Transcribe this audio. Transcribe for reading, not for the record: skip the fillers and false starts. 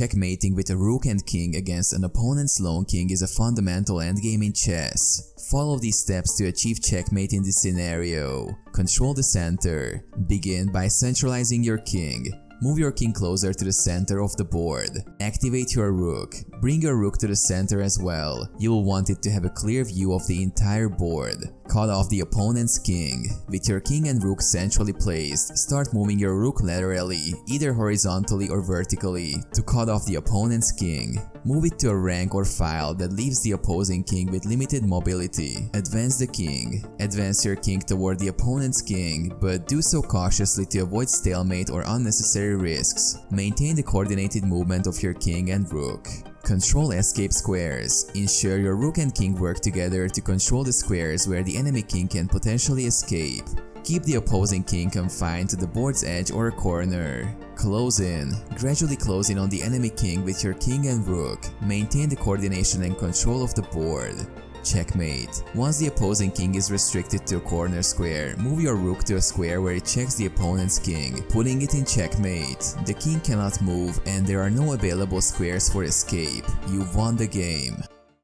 Checkmating with a rook and king against an opponent's lone king is a fundamental endgame in chess. Follow these steps to achieve checkmate in this scenario. Control the center. Begin by centralizing your king. Move your king closer to the center of the board. Activate your rook. Bring your rook to the center as well. You will want it to have a clear view of the entire board. Cut off the opponent's king. With your king and rook centrally placed, start moving your rook laterally, either horizontally or vertically, to cut off the opponent's king. Move it to a rank or file that leaves the opposing king with limited mobility. Advance the king. Advance your king toward the opponent's king, but do so cautiously to avoid stalemate or unnecessary risks. Maintain the coordinated movement of your king and rook. Control escape squares. Ensure your rook and king work together to control the squares where the enemy king can potentially escape. Keep the opposing king confined to the board's edge or a corner. Close in. Gradually close in on the enemy king with your king and rook. Maintain the coordination and control of the board. Checkmate. Once the opposing king is restricted to a corner square, move your rook to a square where it checks the opponent's king, putting it in checkmate. The king cannot move and there are no available squares for escape. You won the game.